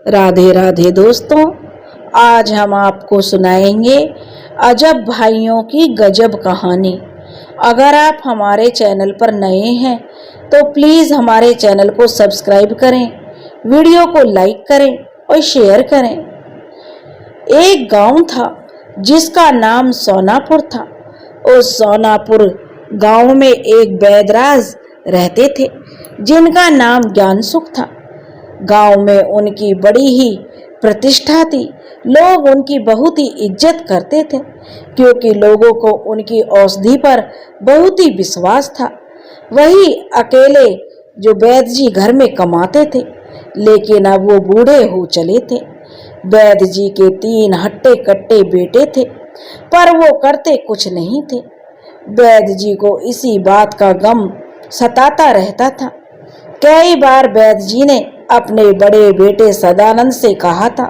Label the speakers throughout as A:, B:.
A: राधे राधे दोस्तों, आज हम आपको सुनाएंगे अजब भाइयों की गजब कहानी। अगर आप हमारे चैनल पर नए हैं तो प्लीज़ हमारे चैनल को सब्सक्राइब करें, वीडियो को लाइक करें और शेयर करें। एक गांव था जिसका नाम सोनापुर था। उस सोनापुर गांव में एक वैदराज रहते थे जिनका नाम ज्ञानसुख था। गांव में उनकी बड़ी ही प्रतिष्ठा थी। लोग उनकी बहुत ही इज्जत करते थे क्योंकि लोगों को उनकी औषधि पर बहुत ही विश्वास था। वही अकेले जो वैद्य जी घर में कमाते थे, लेकिन अब वो बूढ़े हो चले थे। वैद्य जी के 3 हट्टे कट्टे बेटे थे, पर वो करते कुछ नहीं थे। वैद्य जी को इसी बात का गम सताता रहता था। कई बार वैद्य जी ने अपने बड़े बेटे सदानंद से कहा था,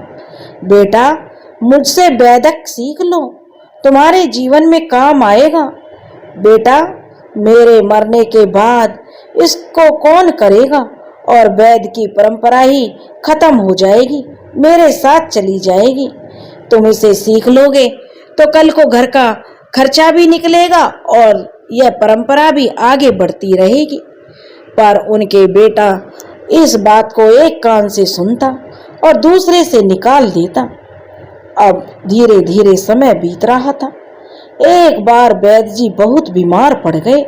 A: बेटा मुझसे वैदक सीख लो, तुम्हारे जीवन में काम आएगा। बेटा मेरे मरने के बाद इसको कौन करेगा और वैद्य की परंपरा ही खत्म हो जाएगी, मेरे साथ चली जाएगी। तुम इसे सीख लोगे तो कल को घर का खर्चा भी निकलेगा और यह परंपरा भी आगे बढ़ती रहेगी। पर उनके बेटा इस बात को एक कान से सुनता और दूसरे से निकाल देता। अब धीरे धीरे समय बीत रहा था। एक बार वैद्य जी बहुत बीमार पड़ गए।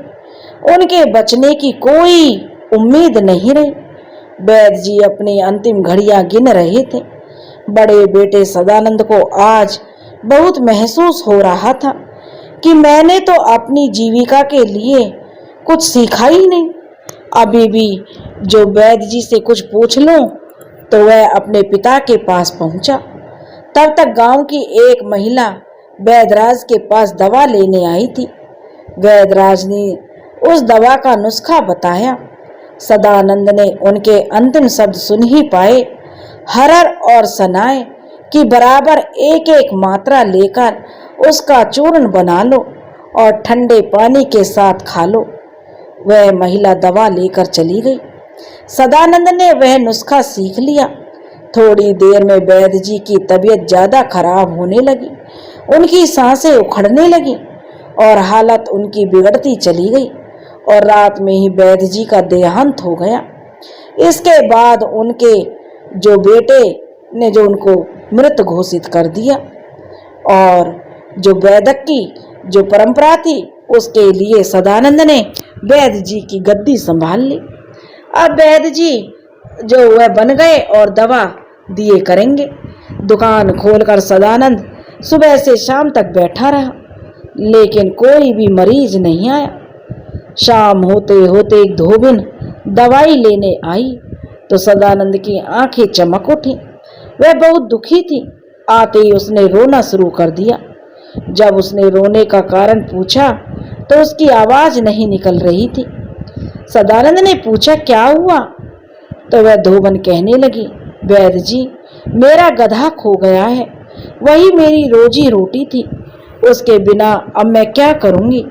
A: उनके बचने की कोई उम्मीद नहीं रही। वैद्य जी अपनी अंतिम घड़ियां गिन रहे थे। बड़े बेटे सदानंद को आज बहुत महसूस हो रहा था कि मैंने तो अपनी जीविका के लिए कुछ सीखा ही नहीं। अभी भी जो वैद्य जी से कुछ पूछ लूं तो वह अपने पिता के पास पहुंचा। तब तक गांव की एक महिला वैद्यराज के पास दवा लेने आई थी। वैद्यराज ने उस दवा का नुस्खा बताया। सदानंद ने उनके अंतिम शब्द सुन ही पाए, हरर और सनाए की बराबर एक एक मात्रा लेकर उसका चूर्ण बना लो और ठंडे पानी के साथ खा लो। वह महिला दवा लेकर चली गई। सदानंद ने वह नुस्खा सीख लिया। थोड़ी देर में वैद्य जी की तबीयत ज्यादा खराब होने लगी। उनकी सांसें उखड़ने लगी और हालत उनकी बिगड़ती चली गई और रात में ही वैद्य जी का देहांत हो गया। इसके बाद उनके जो बेटे ने जो उनको मृत घोषित कर दिया और जो वैदक की जो परंपरा थी उसके लिए सदानंद ने वैद्य जी की गद्दी संभाल ली। अब वैद्य जी जो वह बन गए और दवा दिए करेंगे। दुकान खोलकर सदानंद सुबह से शाम तक बैठा रहा, लेकिन कोई भी मरीज नहीं आया। शाम होते होते एक धोबिन दवाई लेने आई तो सदानंद की आंखें चमक उठी। वह बहुत दुखी थी। आते ही उसने रोना शुरू कर दिया। जब उसने रोने का कारण पूछा तो उसकी आवाज नहीं निकल रही थी। सदानंद ने पूछा, क्या हुआ? तो वह धोबन कहने लगी, वैद्य जी मेरा गधा खो गया है, वही मेरी रोजी रोटी थी, उसके बिना अब मैं क्या करूंगी।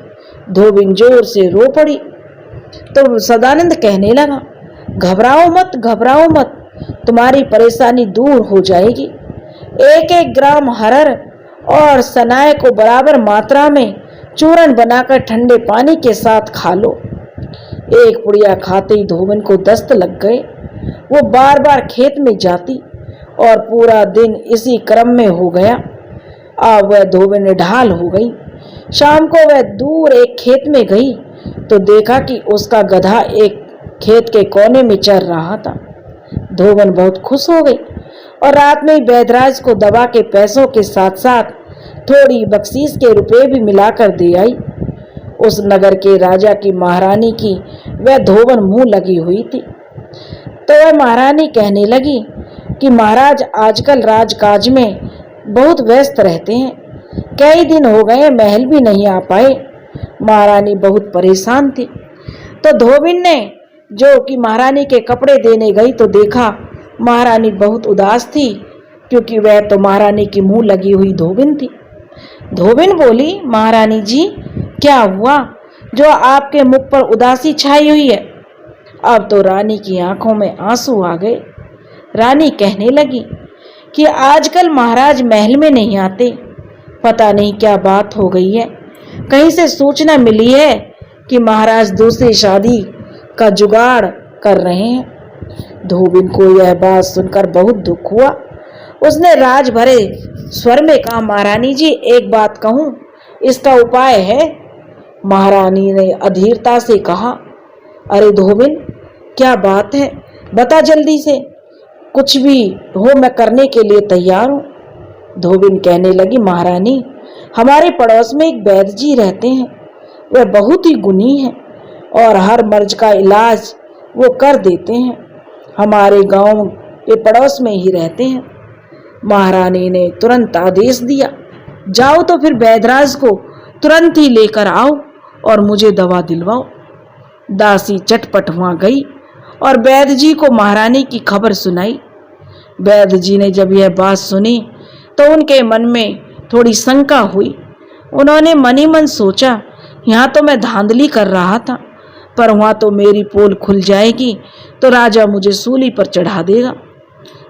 A: धोबिन जोर से रो पड़ी। तो सदानंद कहने लगा, घबराओ मत, तुम्हारी परेशानी दूर हो जाएगी। 1-1 ग्राम हरर और सनाए को बराबर मात्रा में चूर्ण बनाकर ठंडे पानी के साथ खा लो। एक पुड़िया खाते ही धोबन को दस्त लग गए। वो बार बार खेत में जाती और पूरा दिन इसी क्रम में हो गया। अब वह धोबन ढाल हो गई। शाम को वह दूर एक खेत में गई तो देखा कि उसका गधा एक खेत के कोने में चर रहा था। धोबन बहुत खुश हो गई और रात में वैद्यराज को दवा के पैसों के साथ साथ थोड़ी बख्शीश के रुपए भी मिलाकर दे आई। उस नगर के राजा की महारानी की वह धोबन मुंह लगी हुई थी। तो वह महारानी कहने लगी कि महाराज आजकल राजकाज में बहुत व्यस्त रहते हैं, कई दिन हो गए महल भी नहीं आ पाए। महारानी बहुत परेशान थी। तो धोबिन ने जो कि महारानी के कपड़े देने गई तो देखा महारानी बहुत उदास थी, क्योंकि वह तो महारानी की मुंह लगी हुई धोबिन थी। धोबिन बोली, महारानी जी क्या हुआ जो आपके मुख पर उदासी छाई हुई है? अब तो रानी की आंखों में आंसू आ गए। रानी कहने लगी कि आजकल महाराज महल में नहीं आते, पता नहीं क्या बात हो गई है। कहीं से सूचना मिली है कि महाराज दूसरी शादी का जुगाड़ कर रहे हैं। धोबिन को यह बात सुनकर बहुत दुख हुआ। उसने राज भरे स्वर में कहा, महारानी जी एक बात कहूं, इसका उपाय है। महारानी ने अधीरता से कहा, अरे धोबिन क्या बात है, बता जल्दी से, कुछ भी हो मैं करने के लिए तैयार हूं। धोबिन कहने लगी, महारानी हमारे पड़ोस में एक वैद्य जी रहते हैं, वह बहुत ही गुणी हैं और हर मर्ज का इलाज वो कर देते हैं। हमारे गांव के पड़ोस में ही रहते हैं। महारानी ने तुरंत आदेश दिया, जाओ तो फिर वैद्यराज को तुरंत ही लेकर आओ और मुझे दवा दिलवाओ। दासी चटपट वहां गई और वैद्य जी को महारानी की खबर सुनाई। वैद्य जी ने जब यह बात सुनी तो उनके मन में थोड़ी शंका हुई। उन्होंने मन ही मन सोचा, यहाँ तो मैं धांधली कर रहा था, पर वहाँ तो मेरी पोल खुल जाएगी तो राजा मुझे सूली पर चढ़ा देगा।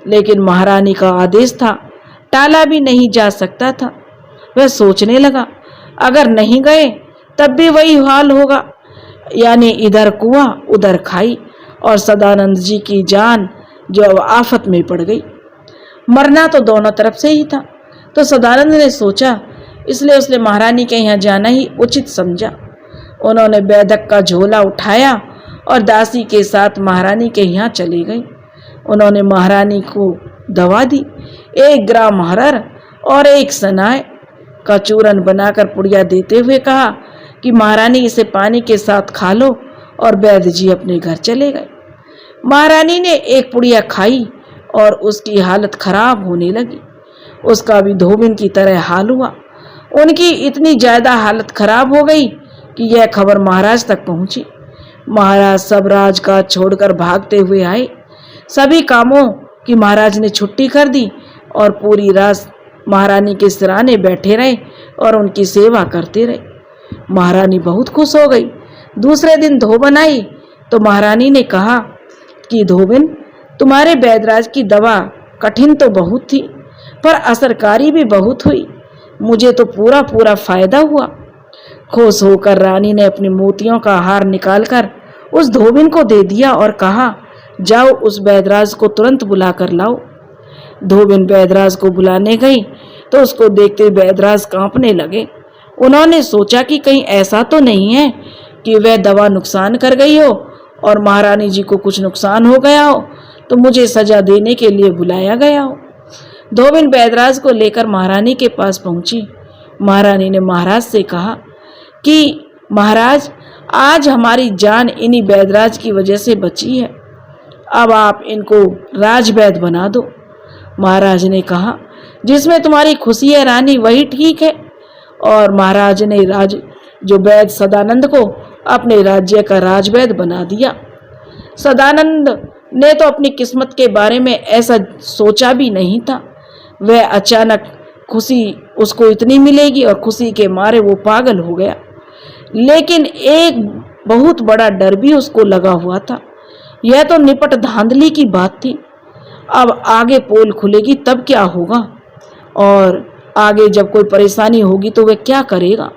A: लेकिन महारानी का आदेश था, टाला भी नहीं जा सकता था। वह सोचने लगा, अगर नहीं गए तब भी वही हाल होगा, यानी इधर कुआं उधर खाई, और सदानंद जी की जान जो अब आफत में पड़ गई। मरना तो दोनों तरफ से ही था। तो सदानंद ने सोचा, इसलिए उसने महारानी के यहाँ जाना ही उचित समझा। उन्होंने बैधक का झोला उठाया और दासी के साथ महारानी के यहाँ चले गई। उन्होंने महारानी को दवा दी, 1 ग्राम हरर और 1 सनाय का चूरन बनाकर पुड़िया देते हुए कहा कि महारानी इसे पानी के साथ खा लो, और वैद्य जी अपने घर चले गए। महारानी ने 1 पुड़िया खाई और उसकी हालत खराब होने लगी। उसका भी धोबिन की तरह हाल हुआ। उनकी इतनी ज्यादा हालत खराब हो गई कि यह खबर महाराज तक पहुंची। महाराज सब राजकाज छोड़कर भागते हुए आए। सभी कामों की महाराज ने छुट्टी कर दी और पूरी रात महारानी के सिराने बैठे रहे और उनकी सेवा करते रहे। महारानी बहुत खुश हो गई। दूसरे दिन धोबन आई तो महारानी ने कहा कि धोबिन, तुम्हारे वैद्यराज की दवा कठिन तो बहुत थी पर असरकारी भी बहुत हुई। मुझे तो पूरा पूरा फायदा हुआ। खुश होकर रानी ने अपने मोतियों का हार निकालकर उस धोबिन को दे दिया और कहा, जाओ उस वैद्यराज को तुरंत बुला कर लाओ। धोबिन वैद्यराज को बुलाने गई तो उसको देखते वैद्यराज कांपने लगे। उन्होंने सोचा कि कहीं ऐसा तो नहीं है कि वह दवा नुकसान कर गई हो और महारानी जी को कुछ नुकसान हो गया हो तो मुझे सजा देने के लिए बुलाया गया हो। धोबिन वैद्यराज को लेकर महारानी के पास पहुंची। महारानी ने महाराज से कहा कि महाराज, आज हमारी जान इन्हीं वैद्यराज की वजह से बची है, अब आप इनको राजवैद्य बना दो। महाराज ने कहा, जिसमें तुम्हारी खुशी है रानी वही ठीक है। और महाराज ने जो वैद्य सदानंद को अपने राज्य का राजवैद्य बना दिया। सदानंद ने तो अपनी किस्मत के बारे में ऐसा सोचा भी नहीं था। वह अचानक खुशी उसको इतनी मिलेगी और खुशी के मारे वो पागल हो गया। लेकिन एक बहुत बड़ा डर भी उसको लगा हुआ था। यह तो निपट धांधली की बात थी। अब आगे पोल खुलेगी तब क्या होगा, और आगे जब कोई परेशानी होगी तो वह क्या करेगा।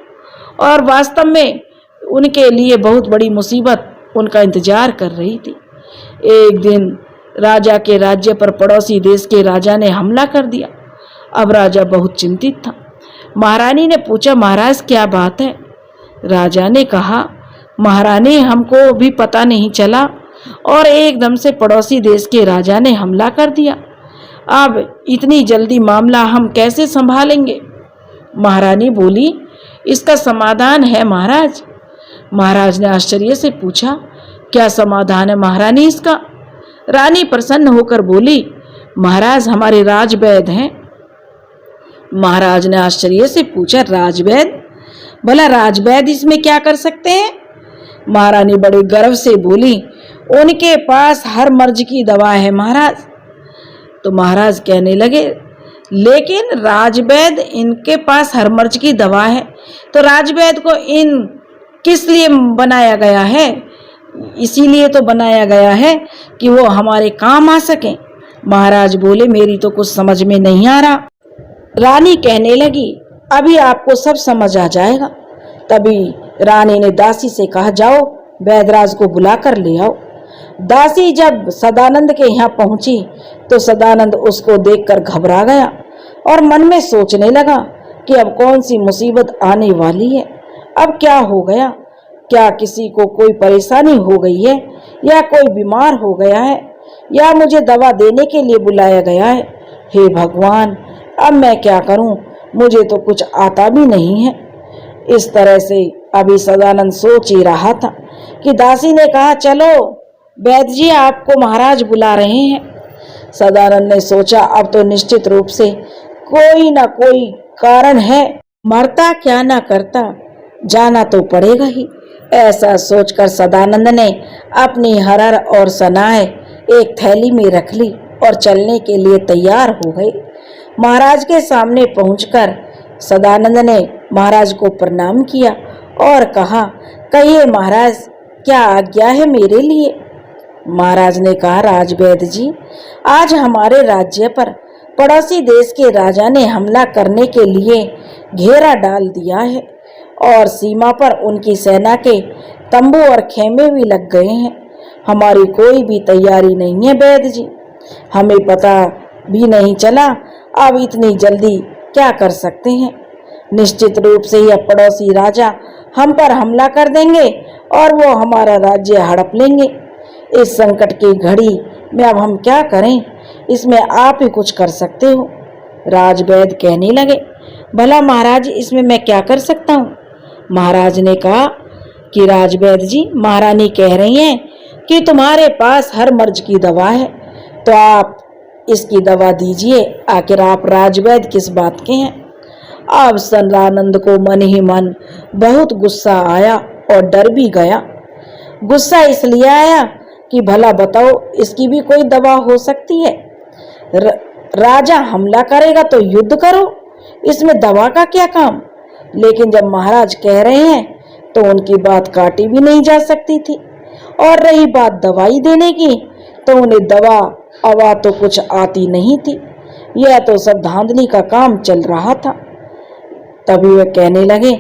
A: और वास्तव में उनके लिए बहुत बड़ी मुसीबत उनका इंतजार कर रही थी। एक दिन राजा के राज्य पर पड़ोसी देश के राजा ने हमला कर दिया। अब राजा बहुत चिंतित था। महारानी ने पूछा, महाराज क्या बात है? राजा ने कहा, महारानी, हमको भी पता नहीं चला और एकदम से पड़ोसी देश के राजा ने हमला कर दिया। अब इतनी जल्दी मामला हम कैसे संभालेंगे? महारानी बोली, इसका समाधान है महाराज। महाराज ने आश्चर्य से पूछा, क्या समाधान है महारानी इसका? रानी प्रसन्न होकर बोली, महाराज हमारे राजवैद्य हैं। महाराज ने आश्चर्य से पूछा, राजवैद्य? भला राजवैद्य इसमें क्या कर सकते हैं? महारानी बड़े गर्व से बोली, उनके पास हर मर्ज की दवा है महाराज। तो महाराज कहने लगे, लेकिन राजवैद्य इनके पास हर मर्ज की दवा है तो राजवैद्य को इन किस लिए बनाया गया है? इसीलिए तो बनाया गया है कि वो हमारे काम आ सकें। महाराज बोले, मेरी तो कुछ समझ में नहीं आ रहा। रानी कहने लगी, अभी आपको सब समझ आ जाएगा। तभी रानी ने दासी से कहा, जाओ वैदराज को बुला कर ले आओ। दासी जब सदानंद के यहाँ पहुंची तो सदानंद उसको देखकर घबरा गया और मन में सोचने लगा कि अब कौन सी मुसीबत आने वाली है। अब क्या हो गया? क्या किसी को कोई परेशानी हो गई है, या कोई बीमार हो गया है, या मुझे दवा देने के लिए बुलाया गया है? हे भगवान, अब मैं क्या करूं? मुझे तो कुछ आता भी नहीं है। इस तरह से अभी सदानंद सोच ही रहा था कि दासी ने कहा, चलो वैद्य जी, आपको महाराज बुला रहे हैं। सदानंद ने सोचा, अब तो निश्चित रूप से कोई ना कोई कारण है, मरता क्या ना करता, जाना तो पड़ेगा ही। ऐसा सोचकर सदानंद ने अपनी हरर और सनाए एक थैली में रख ली और चलने के लिए तैयार हो गए। महाराज के सामने पहुंचकर सदानंद ने महाराज को प्रणाम किया और कहा, कहिए महाराज, क्या आज्ञा है मेरे लिए? महाराज ने कहा, राजवैद्य जी, आज हमारे राज्य पर पड़ोसी देश के राजा ने हमला करने के लिए घेरा डाल दिया है और सीमा पर उनकी सेना के तंबू और खेमे भी लग गए हैं। हमारी कोई भी तैयारी नहीं है वैद्य जी। हमें पता भी नहीं चला अब इतनी जल्दी क्या कर सकते हैं। निश्चित रूप से यह पड़ोसी राजा हम पर हमला कर देंगे और वो हमारा राज्य हड़प लेंगे। इस संकट की घड़ी में अब हम क्या करें? इसमें आप ही कुछ कर सकते हो। राजवैद्य कहने लगे, भला महाराज, इसमें मैं क्या कर सकता हूँ? महाराज ने कहा कि राजवैद्य जी, महारानी कह रही हैं कि तुम्हारे पास हर मर्ज की दवा है, तो आप इसकी दवा दीजिए। आखिर आप राजवैद्य किस बात के हैं? अब सदानंद को मन ही मन बहुत गुस्सा आया और डर भी गया। गुस्सा इसलिए आया कि भला बताओ, इसकी भी कोई दवा हो सकती है? राजा हमला करेगा तो युद्ध करो, इसमें दवा का क्या काम? लेकिन जब महाराज कह रहे हैं तो उनकी बात काटी भी नहीं जा सकती थी। और रही बात दवाई देने की, तो उन्हें दवा अवा तो कुछ आती नहीं थी। यह तो सब धांधली का काम चल रहा था। तभी वह कहने लगे,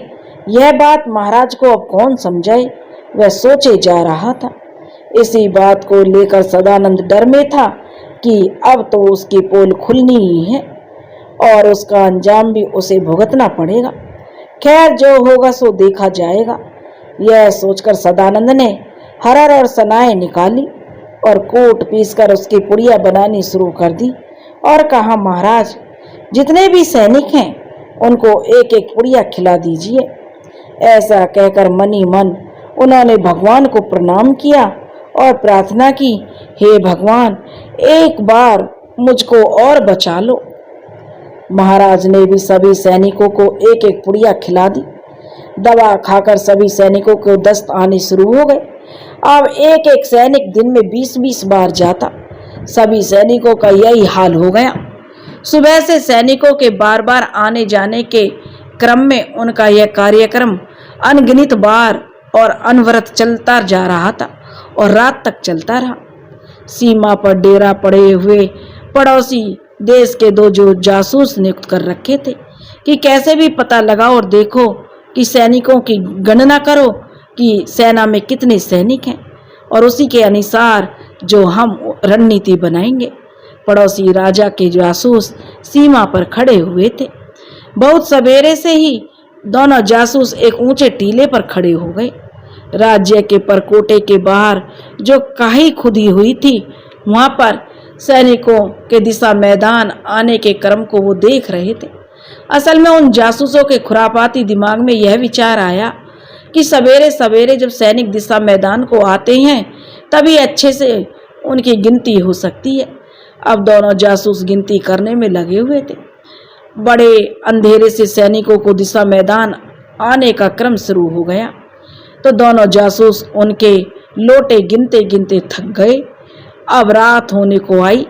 A: यह बात महाराज को अब कौन समझाए? वह सोचे जा रहा था। इसी बात को लेकर सदानंद डर में था कि अब तो उसकी पोल खुलनी ही है और उसका अंजाम भी उसे भुगतना पड़ेगा। खैर, जो होगा सो देखा जाएगा। यह सोचकर सदानंद ने हरर और सनाए निकाली और कूट पीसकर उसकी पुड़िया बनानी शुरू कर दी और कहा, महाराज, जितने भी सैनिक हैं उनको एक एक पुड़िया खिला दीजिए। ऐसा कहकर मन ही मन उन्होंने भगवान को प्रणाम किया और प्रार्थना की, हे भगवान, एक बार मुझको और बचा लो। महाराज ने भी सभी सैनिकों को एक एक पुड़िया खिला दी। दवा खाकर सभी सैनिकों को दस्त आने शुरू हो गए। अब एक एक सैनिक दिन में 20-20 बार जाता। सभी सैनिकों का यही हाल हो गया। सुबह से सैनिकों के बार बार आने जाने के क्रम में उनका यह कार्यक्रम अनगिनत बार और अनवरत चलता जा रहा था और रात तक चलता रहा। सीमा पर डेरा पड़े हुए पड़ोसी देश के दो जो जासूस नियुक्त कर रखे थे कि कैसे भी पता लगाओ और देखो कि सैनिकों की गणना करो कि सेना में कितने सैनिक हैं और उसी के अनुसार जो हम रणनीति बनाएंगे। पड़ोसी राजा के जासूस सीमा पर खड़े हुए थे। बहुत सवेरे से ही दोनों जासूस एक ऊंचे टीले पर खड़े हो गए। राज्य के परकोटे के बाहर जो काई खुदी हुई थी, वहां पर सैनिकों के दिशा मैदान आने के क्रम को वो देख रहे थे। असल में उन जासूसों के खुरापाती दिमाग में यह विचार आया कि सवेरे सवेरे जब सैनिक दिशा मैदान को आते हैं तभी अच्छे से उनकी गिनती हो सकती है। अब दोनों जासूस गिनती करने में लगे हुए थे। बड़े अंधेरे से सैनिकों को दिशा मैदान आने का क्रम शुरू हो गया तो दोनों जासूस उनके लोटे गिनते गिनते थक गए। अब रात होने को आई।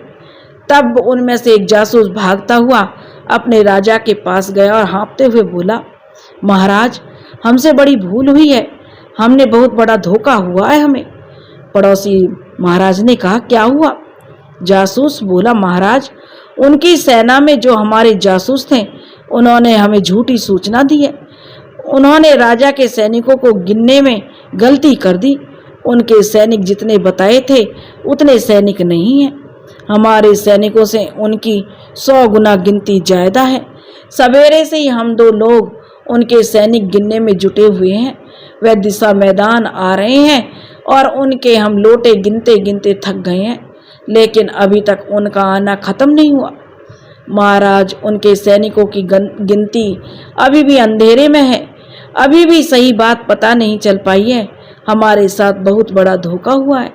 A: तब उनमें से एक जासूस भागता हुआ अपने राजा के पास गया और हाँफते हुए बोला, महाराज, हमसे बड़ी भूल हुई है, हमने बहुत बड़ा धोखा हुआ है हमें। पड़ोसी महाराज ने कहा, क्या हुआ? जासूस बोला, महाराज, उनकी सेना में जो हमारे जासूस थे उन्होंने हमें झूठी सूचना दी है। उन्होंने राजा के सैनिकों को गिनने में गलती कर दी। उनके सैनिक जितने बताए थे उतने सैनिक नहीं हैं। हमारे सैनिकों से उनकी 100 गुना गिनती ज्यादा है। सवेरे से ही हम 2 लोग उनके सैनिक गिनने में जुटे हुए हैं। वह दिशा मैदान आ रहे हैं और उनके हम लोटे गिनते गिनते थक गए हैं, लेकिन अभी तक उनका आना खत्म नहीं हुआ। महाराज, उनके सैनिकों की गिनती अभी भी अंधेरे में है। अभी भी सही बात पता नहीं चल पाई है। हमारे साथ बहुत बड़ा धोखा हुआ है,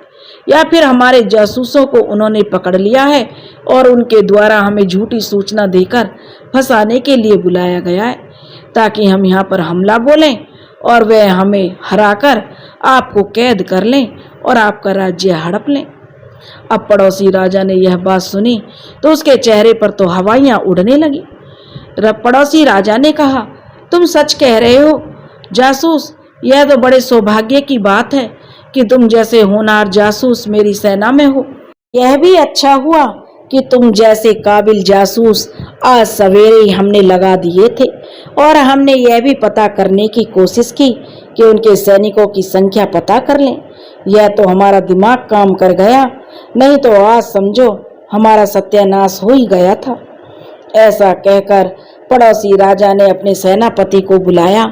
A: या फिर हमारे जासूसों को उन्होंने पकड़ लिया है और उनके द्वारा हमें झूठी सूचना देकर फंसाने के लिए बुलाया गया है, ताकि हम यहाँ पर हमला बोलें और वह हमें हराकर आपको कैद कर लें और आपका राज्य हड़प लें। अब पड़ोसी राजा ने यह बात सुनी तो उसके चेहरे पर तो हवाइयाँ उड़ने लगी। पड़ोसी राजा ने कहा, तुम सच कह रहे हो जासूस, यह तो बड़े सौभाग्य की बात है कि तुम जैसे होनहार जासूस मेरी सेना में हो। यह भी अच्छा हुआ कि तुम जैसे काबिल जासूस आज सवेरे ही हमने लगा दिए थे, और हमने यह भी पता करने की कोशिश की कि उनके सैनिकों की संख्या पता कर लें। यह तो हमारा दिमाग काम कर गया, नहीं तो आज समझो हमारा सत्यानाश हो ही गया था। ऐसा कहकर पड़ोसी राजा ने अपने सेनापति को बुलाया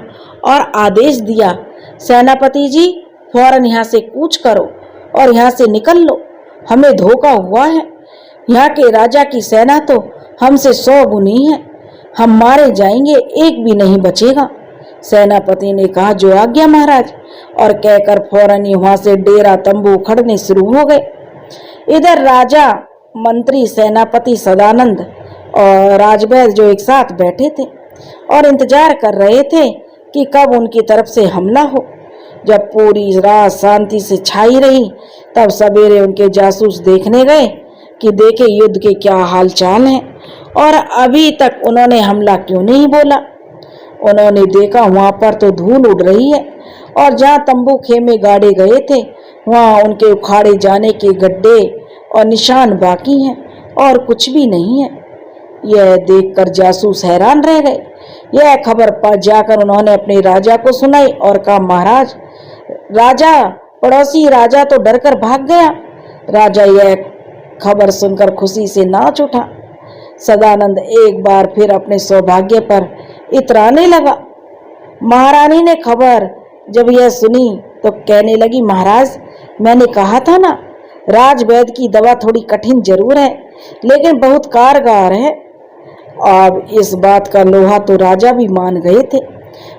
A: और आदेश दिया, सेनापति जी, फौरन यहाँ से कूच करो और यहाँ से निकल लो। हमें धोखा हुआ है। यहाँ के राजा की सेना तो हमसे 100 गुनी है। हम मारे जाएंगे, एक भी नहीं बचेगा। सेनापति ने कहा, जो आज्ञा महाराज, और कहकर फौरन ही वहां से डेरा तंबू उखड़ने शुरू हो गए। इधर राजा, मंत्री, सेनापति सदानंद और राजवैद्य जो एक साथ बैठे थे और इंतजार कर रहे थे कि कब उनकी तरफ से हमला हो। जब पूरी रात शांति से छाई रही, तब सवेरे उनके जासूस देखने गए कि देखे युद्ध के क्या हाल चाल हैं और अभी तक उन्होंने हमला क्यों नहीं बोला। उन्होंने देखा वहां पर तो धूल उड़ रही है और जहां तंबू खेमे गाड़े गए थे वहां उनके उखाड़े जाने के गड्ढे और निशान बाकी हैं और कुछ भी नहीं है। यह देखकर जासूस हैरान रह गए। यह खबर पर जाकर उन्होंने अपने राजा को सुनाई और कहा, महाराज, राजा, पड़ोसी राजा तो डरकर भाग गया। राजा यह खबर सुनकर खुशी से नाच उठा। सदानंद एक बार फिर अपने सौभाग्य पर इतराने लगा। महारानी ने खबर जब यह सुनी तो कहने लगी, महाराज, मैंने कहा था ना, राजवैद्य की दवा थोड़ी कठिन जरूर है लेकिन बहुत कारगर है। अब इस बात का लोहा तो राजा भी मान गए थे।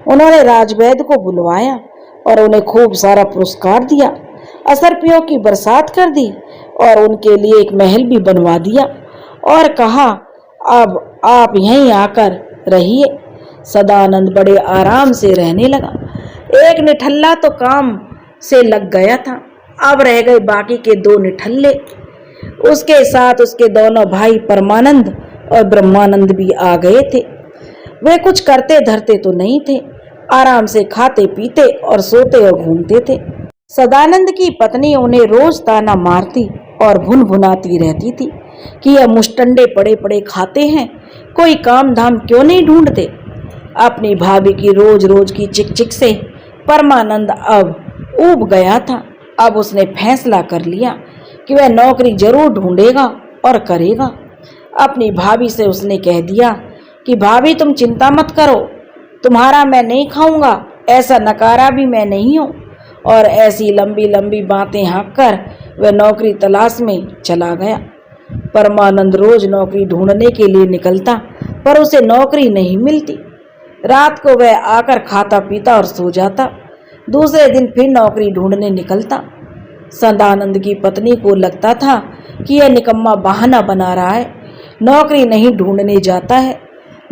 A: उन्होंने राजवैद्य को बुलवाया और उन्हें खूब सारा पुरस्कार दिया, असरपियों की बरसात कर दी और उनके लिए एक महल भी बनवा दिया और कहा, अब आप यहीं आकर रहिए। सदानंद बड़े आराम से रहने लगा। एक निठल्ला तो काम से लग गया था, अब रह गए बाकी के 2 निठल्ले। उसके साथ उसके दोनों भाई परमानंद और ब्रह्मानंद भी आ गए थे। वे कुछ करते धरते तो नहीं थे, आराम से खाते पीते और सोते और घूमते थे। सदानंद की पत्नी उन्हें रोज ताना मारती और भुन भुनाती रहती थी कि यह मुष्टंडे पड़े पड़े खाते हैं, कोई काम धाम क्यों नहीं ढूंढते। अपनी भाभी की रोज रोज की चिक चिक से परमानंद अब ऊब गया था। अब उसने फैसला कर लिया कि वह नौकरी जरूर ढूंढेगा और करेगा। अपनी भाभी से उसने कह दिया कि भाभी, तुम चिंता मत करो, तुम्हारा मैं नहीं खाऊंगा, ऐसा नकारा भी मैं नहीं हूँ। और ऐसी लंबी लंबी बातें हाँककर वह नौकरी तलाश में चला गया। परमानंद रोज नौकरी ढूंढने के लिए निकलता पर उसे नौकरी नहीं मिलती। रात को वह आकर खाता पीता और सो जाता। दूसरे दिन फिर नौकरी ढूंढने निकलता। सदानंद की पत्नी को लगता था कि यह निकम्मा बहाना बना रहा है, नौकरी नहीं ढूंढने जाता है,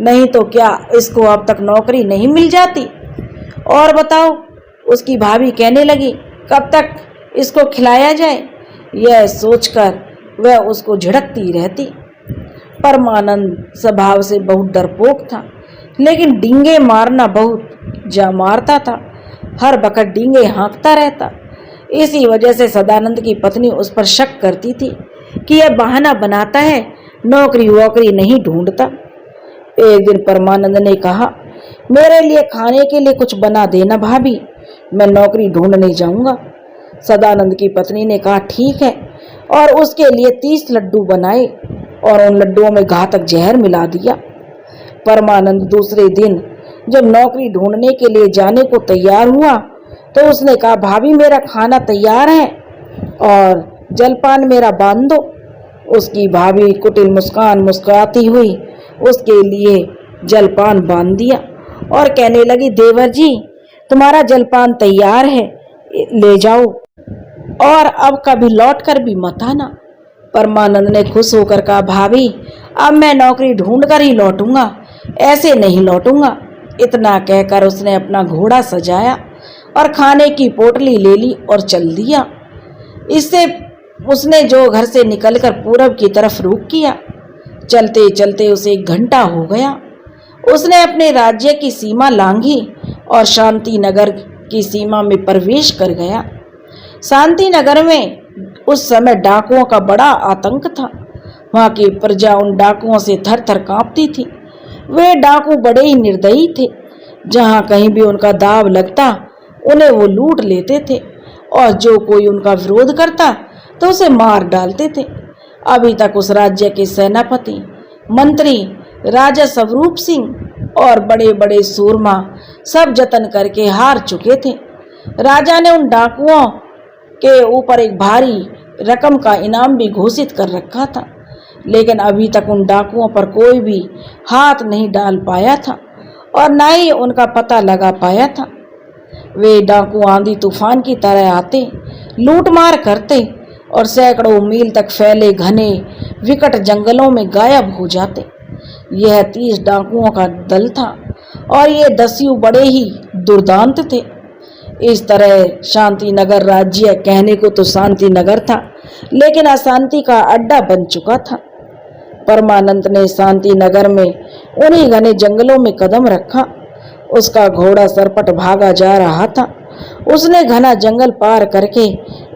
A: नहीं तो क्या इसको अब तक नौकरी नहीं मिल जाती। और बताओ, उसकी भाभी कहने लगी, कब तक इसको खिलाया जाए। यह सोचकर वह उसको झिड़कती रहती। परमानंद स्वभाव से बहुत डरपोक था, लेकिन डींगे मारना बहुत जा मारता था। हर वक्त डींगे हाँकता रहता। इसी वजह से सदानंद की पत्नी उस पर शक करती थी कि यह बहाना बनाता है, नौकरी वोकरी नहीं ढूंढता। एक दिन परमानंद ने कहा, मेरे लिए खाने के लिए कुछ बना देना भाभी, मैं नौकरी ढूंढने जाऊंगा। सदानंद की पत्नी ने कहा ठीक है, और उसके लिए 30 लड्डू बनाए और उन लड्डुओं में घातक जहर मिला दिया। परमानंद दूसरे दिन जब नौकरी ढूंढने के लिए जाने को तैयार हुआ तो उसने कहा, भाभी मेरा खाना तैयार है और जलपान मेरा बांध दो। उसकी भाभी कुटिल मुस्कान मुस्कुराती हुई उसके लिए जलपान बांध दिया और कहने लगी, देवर जी तुम्हारा जलपान तैयार है, ले जाओ और अब कभी लौट कर भी मत आना। परमानंद ने खुश होकर कहा, भाभी अब मैं नौकरी ढूंढ कर ही लौटूंगा, ऐसे नहीं लौटूंगा। इतना कहकर उसने अपना घोड़ा सजाया और खाने की पोटली ले ली और चल दिया। इससे उसने जो घर से निकलकर पूरब की तरफ रुख किया। चलते चलते उसे 1 घंटा हो गया। उसने अपने राज्य की सीमा लांघी और शांति नगर की सीमा में प्रवेश कर गया। शांति नगर में उस समय डाकुओं का बड़ा आतंक था। वहां की प्रजा उन डाकुओं से थर थर कांपती थी। वे डाकू बड़े ही निर्दयी थे। जहां कहीं भी उनका दाव लगता उन्हें वो लूट लेते थे और जो कोई उनका विरोध करता तो उसे मार डालते थे। अभी तक उस राज्य के सेनापति, मंत्री, राजा स्वरूप सिंह और बड़े बड़े सूरमा सब जतन करके हार चुके थे। राजा ने उन डाकुओं के ऊपर एक भारी रकम का इनाम भी घोषित कर रखा था, लेकिन अभी तक उन डाकुओं पर कोई भी हाथ नहीं डाल पाया था और न ही उनका पता लगा पाया था। वे डाकू आंधी तूफान की तरह आते, लूटमार करते और सैकड़ों मील तक फैले घने विकट जंगलों में गायब हो जाते। यह 30 डाकुओं का दल था और ये 10 बड़े ही दुर्दांत थे। इस तरह शांति नगर राज्य कहने को तो शांति नगर था, लेकिन अशांति का अड्डा बन चुका था। परमानंद ने शांति नगर में उन्हीं घने जंगलों में कदम रखा। उसका घोड़ा सरपट भागा जा रहा था। उसने घना जंगल पार करके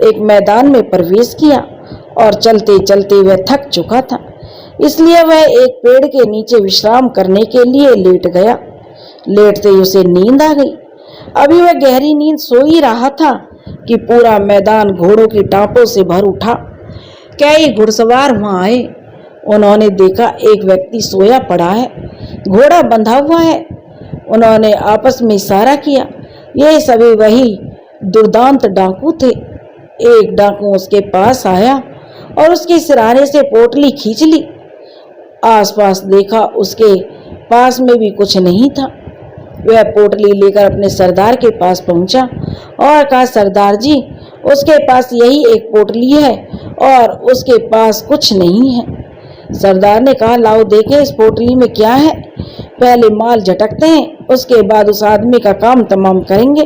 A: एक मैदान में प्रवेश किया और चलते चलते वह थक चुका था, इसलिए वह एक पेड़ के नीचे विश्राम करने के लिए लेट गया। लेटते ही उसे नींद आ गई। अभी वह गहरी नींद सो ही रहा था कि पूरा मैदान घोड़ों की टापों से भर उठा। कई घुड़सवार वहां आए। उन्होंने देखा एक व्यक्ति सोया पड़ा है, घोड़ा बंधा हुआ है। उन्होंने आपस में इशारा किया। ये सभी वही दुर्दांत डाकू थे। एक डाकू उसके पास आया और उसके सिराने से पोटली खींच ली। आसपास देखा, उसके पास में भी कुछ नहीं था। वह पोटली लेकर अपने सरदार के पास पहुंचा और कहा, सरदार जी उसके पास यही एक पोटली है और उसके पास कुछ नहीं है। सरदार ने कहा, लाओ देखें इस पोटली में क्या है। पहले माल झटकते हैं, उसके बाद उस आदमी का काम तमाम करेंगे।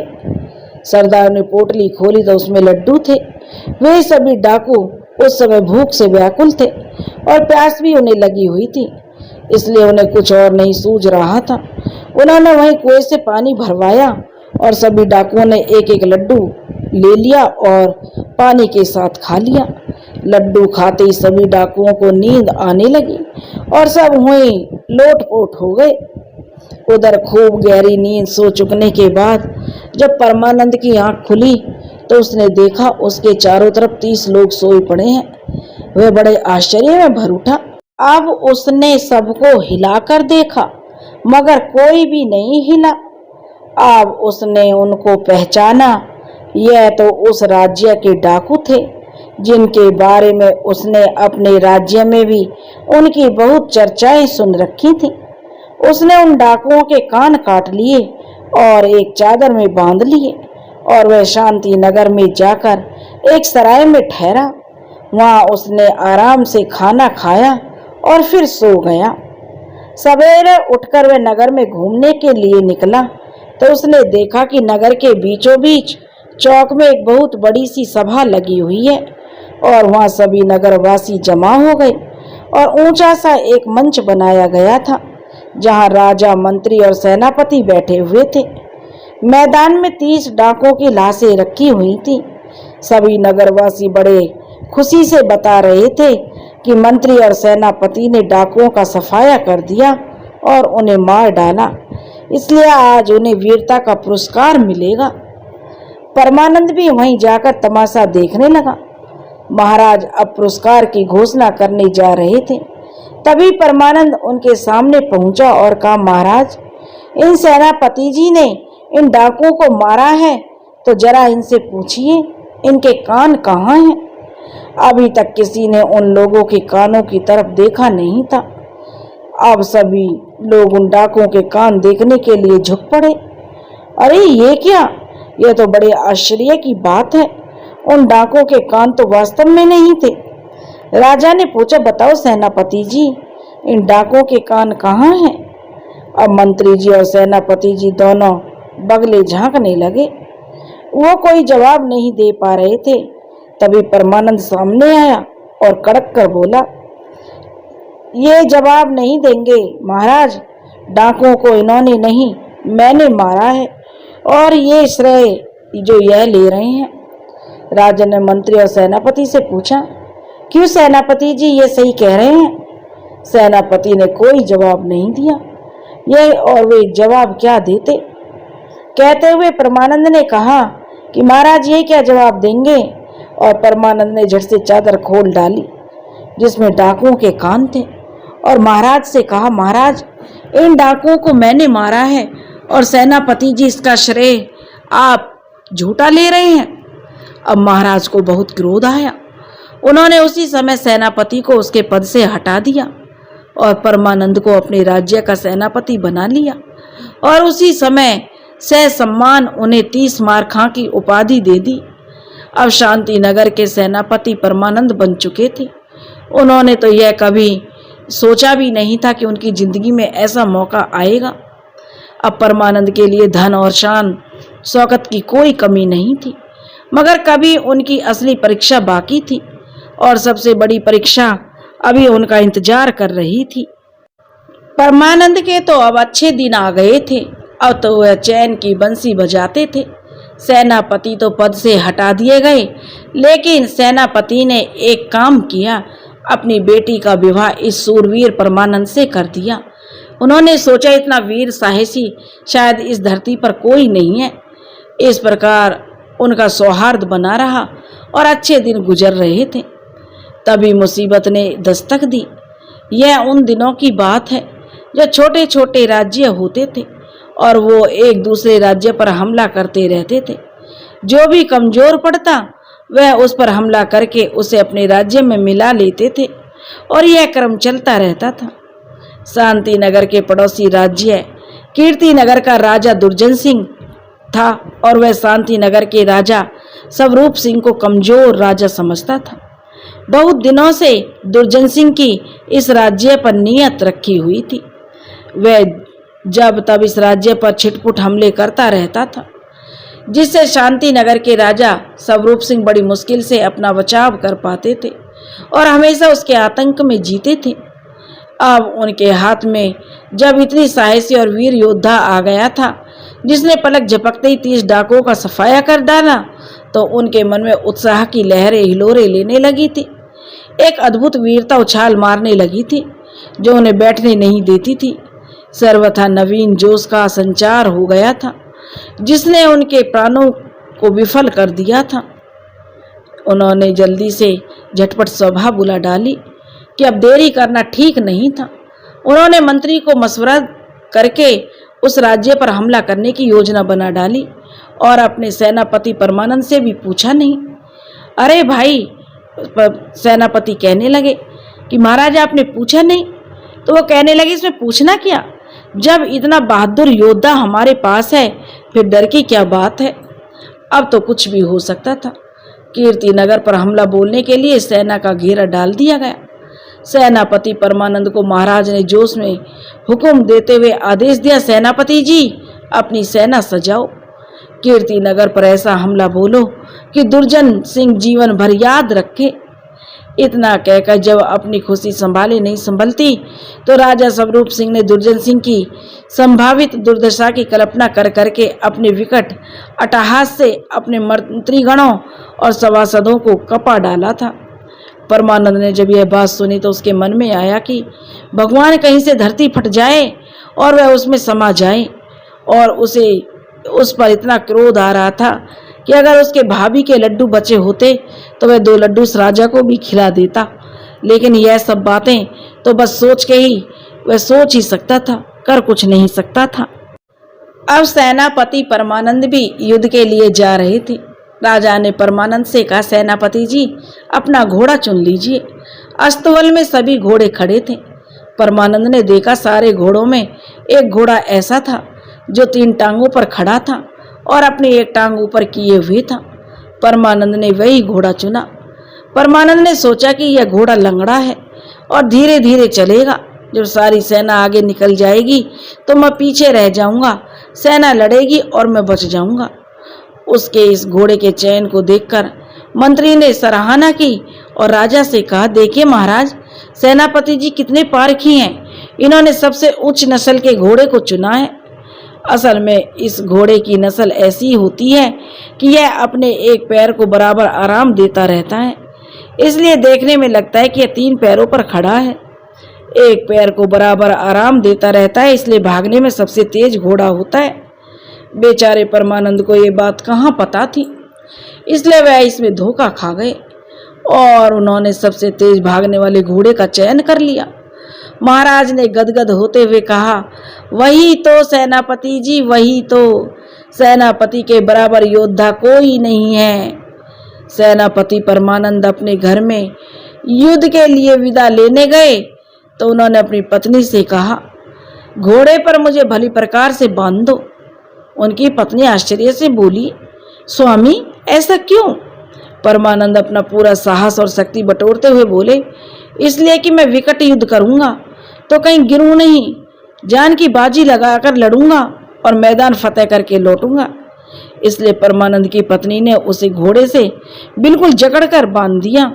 A: सरदार ने पोटली खोली तो उसमें लड्डू थे। वे सभी डाकू उस समय भूख से व्याकुल थे और प्यास भी उन्हें लगी हुई थी, इसलिए उन्हें कुछ और नहीं सूझ रहा था। उन्होंने वहीं कुएं से पानी भरवाया और सभी डाकुओं ने एक एक लड्डू ले लिया और पानी के साथ खा लिया। लड्डू खाते ही सभी डाकुओं को नींद आने लगी और सब वहीं लोटपोट हो गए। उधर खूब गहरी नींद सो चुकने के बाद जब परमानंद की आंख खुली तो उसने देखा उसके चारों तरफ 30 लोग सोए पड़े हैं। वह बड़े आश्चर्य में भर उठा। अब उसने सबको हिलाकर देखा मगर कोई भी नहीं हिला। अब उसने उनको पहचाना। यह तो उस राज्य के डाकू थे जिनके बारे में उसने अपने राज्य में भी उनकी बहुत चर्चाएं सुन रखी थी। उसने उन डाकुओं के कान काट लिए और एक चादर में बांध लिए और वह शांति नगर में जाकर एक सराय में ठहरा। वहां उसने आराम से खाना खाया और फिर सो गया। सवेरे उठकर वह नगर में घूमने के लिए निकला तो उसने देखा कि नगर के बीचों बीच चौक में एक बहुत बड़ी सी सभा लगी हुई है और वहां सभी नगरवासी जमा हो गए और ऊंचा सा एक मंच बनाया गया था जहां राजा, मंत्री और सेनापति बैठे हुए थे। मैदान में 30 डाकों की लाशें रखी हुई थी। सभी नगरवासी बड़े खुशी से बता रहे थे कि मंत्री और सेनापति ने डाकुओं का सफाया कर दिया और उन्हें मार डाला, इसलिए आज उन्हें वीरता का पुरस्कार मिलेगा। परमानंद भी वहीं जाकर तमाशा देखने लगा। महाराज अब पुरस्कार की घोषणा करने जा रहे थे, तभी परमानंद उनके सामने पहुंचा और कहा, महाराज, इन सेनापति जी ने इन डाकुओं को मारा है, तो जरा इनसे पूछिए इनके कान कहाँ हैं। अभी तक किसी ने उन लोगों के कानों की तरफ देखा नहीं था। अब सभी लोग उन डाकुओं के कान देखने के लिए झुक पड़े। अरे ये क्या, यह तो बड़े आश्चर्य की बात है। उन डाकुओं के कान तो वास्तव में नहीं थे। राजा ने पूछा, बताओ सेनापति जी, इन डाकुओं के कान कहाँ हैं? अब मंत्री जी और सेनापति जी दोनों बगले झांकने लगे। वो कोई जवाब नहीं दे पा रहे थे। तभी परमानंद सामने आया और कड़क कर बोला, ये जवाब नहीं देंगे महाराज, डाकुओं को इन्होंने नहीं मैंने मारा है और ये श्रेय जो यह ले रहे हैं। राजा ने मंत्री और सेनापति से पूछा, क्यों सेनापति जी ये सही कह रहे हैं? सेनापति ने कोई जवाब नहीं दिया। ये और वे जवाब क्या देते। कहते हुए परमानंद ने कहा कि महाराज ये क्या जवाब देंगे, और परमानंद ने झट से चादर खोल डाली जिसमें डाकुओं के कान थे और महाराज से कहा, महाराज, इन डाकुओं को मैंने मारा है और सेनापति जी इसका श्रेय आप झूठा ले रहे हैं। अब महाराज को बहुत क्रोध आया। उन्होंने उसी समय सेनापति को उसके पद से हटा दिया और परमानंद को अपने राज्य का सेनापति बना लिया और उसी समय सम्मान उन्हें 30 मारखां की उपाधि दे दी। अब शांति नगर के सेनापति परमानंद बन चुके थे। उन्होंने तो यह कभी सोचा भी नहीं था कि उनकी जिंदगी में ऐसा मौका आएगा। अब परमानंद के लिए धन और शान शौकत की कोई कमी नहीं थी, मगर कभी उनकी असली परीक्षा बाकी थी और सबसे बड़ी परीक्षा अभी उनका इंतजार कर रही थी। परमानंद के तो अब अच्छे दिन आ गए थे। अब तो वह चैन की बंसी बजाते थे। सेनापति तो पद से हटा दिए गए, लेकिन सेनापति ने एक काम किया, अपनी बेटी का विवाह इस सूरवीर परमानंद से कर दिया। उन्होंने सोचा इतना वीर साहसी शायद इस धरती पर कोई नहीं है। इस प्रकार उनका सौहार्द बना रहा और अच्छे दिन गुजर रहे थे। तभी मुसीबत ने दस्तक दी। यह उन दिनों की बात है जब छोटे छोटे राज्य होते थे और वो एक दूसरे राज्य पर हमला करते रहते थे। जो भी कमजोर पड़ता वह उस पर हमला करके उसे अपने राज्य में मिला लेते थे और यह क्रम चलता रहता था। शांति नगर के पड़ोसी राज्य कीर्ति नगर का राजा दुर्जन सिंह था और वह शांति नगर के राजा स्वरूप सिंह को कमजोर राजा समझता था। बहुत दिनों से दुर्जन सिंह की इस राज्य पर नियत रखी हुई थी। वह जब तब इस राज्य पर छिटपुट हमले करता रहता था, जिससे शांति नगर के राजा स्वरूप सिंह बड़ी मुश्किल से अपना बचाव कर पाते थे और हमेशा उसके आतंक में जीते थे। अब उनके हाथ में जब इतनी साहसी और वीर योद्धा आ गया था जिसने पलक झपकते ही 30 डाकुओं का सफाया कर डाला, तो उनके मन में उत्साह की लहरें हिलोरे लेने लगी थी। एक अद्भुत वीरता उछाल मारने लगी थी जो उन्हें बैठने नहीं देती थी। सर्वथा नवीन जोश का संचार हो गया था जिसने उनके प्राणों को विफल कर दिया था। उन्होंने जल्दी से झटपट सभा बुला डाली कि अब देरी करना ठीक नहीं था। उन्होंने मंत्री को मशवरा करके उस राज्य पर हमला करने की योजना बना डाली और अपने सेनापति परमानंद से भी पूछा नहीं। अरे भाई, सेनापति कहने लगे कि महाराज आपने पूछा नहीं? तो वो कहने लगे इसमें पूछना क्या, जब इतना बहादुर योद्धा हमारे पास है फिर डर की क्या बात है। अब तो कुछ भी हो सकता था। कीर्ति नगर पर हमला बोलने के लिए सेना का घेरा डाल दिया गया। सेनापति परमानंद को महाराज ने जोश में हुक्म देते हुए आदेश दिया, सेनापति जी अपनी सेना सजाओ, कीर्ति नगर पर ऐसा हमला बोलो कि दुर्जन सिंह जीवन भर याद रखे। इतना कहकर जब अपनी खुशी संभाले नहीं संभलती तो राजा स्वरूप सिंह ने दुर्जन सिंह की संभावित दुर्दशा की कल्पना कर करके अपने विकट अट्टहास से अपने मंत्रीगणों और सभासदों को कपा डाला था। परमानंद ने जब यह बात सुनी तो उसके मन में आया कि भगवान कहीं से धरती फट जाए और वह उसमें समा जाए, और उसे उस पर इतना क्रोध आ रहा था कि अगर उसके भाभी के लड्डू बचे होते तो वह 2 लड्डू उस राजा को भी खिला देता। लेकिन यह सब बातें तो बस सोच के ही वह सोच ही सकता था, कर कुछ नहीं सकता था। अब सेनापति परमानंद भी युद्ध के लिए जा रहे थे। राजा ने परमानंद से कहा, सेनापति जी अपना घोड़ा चुन लीजिए। अस्तबल में सभी घोड़े खड़े थे। परमानंद ने देखा सारे घोड़ों में एक घोड़ा ऐसा था जो 3 टांगों पर खड़ा था और अपनी एक टांग ऊपर किए हुए था। परमानंद ने वही घोड़ा चुना। परमानंद ने सोचा कि यह घोड़ा लंगड़ा है और धीरे धीरे चलेगा। जब सारी सेना आगे निकल जाएगी तो मैं पीछे रह जाऊंगा, सेना लड़ेगी और मैं बच जाऊंगा। उसके इस घोड़े के चयन को देखकर मंत्री ने सराहना की और राजा से कहा, देखिए महाराज, सेनापति जी कितने पारखी हैं। इन्होंने सबसे उच्च नस्ल के घोड़े को चुना है। असल में इस घोड़े की नस्ल ऐसी होती है कि यह अपने एक पैर को बराबर आराम देता रहता है, इसलिए देखने में लगता है कि यह 3 पैरों पर खड़ा है। एक पैर को बराबर आराम देता रहता है, इसलिए भागने में सबसे तेज घोड़ा होता है। बेचारे परमानंद को ये बात कहाँ पता थी, इसलिए वह इसमें धोखा खा गए और उन्होंने सबसे तेज भागने वाले घोड़े का चयन कर लिया। महाराज ने गदगद होते हुए कहा, वही तो सेनापति जी, वही तो। सेनापति के बराबर योद्धा कोई नहीं है। सेनापति परमानंद अपने घर में युद्ध के लिए विदा लेने गए तो उन्होंने अपनी पत्नी से कहा, घोड़े पर मुझे भली प्रकार से बांध दो। उनकी पत्नी आश्चर्य से बोली, स्वामी ऐसा क्यों? परमानंद अपना पूरा साहस और शक्ति बटोरते हुए बोले, इसलिए कि मैं विकट युद्ध करूंगा तो कहीं गिरूं नहीं, जान की बाजी लगाकर लड़ूंगा और मैदान फतेह करके लौटूंगा। इसलिए परमानंद की पत्नी ने उसे घोड़े से बिल्कुल जकड़कर बांध दिया।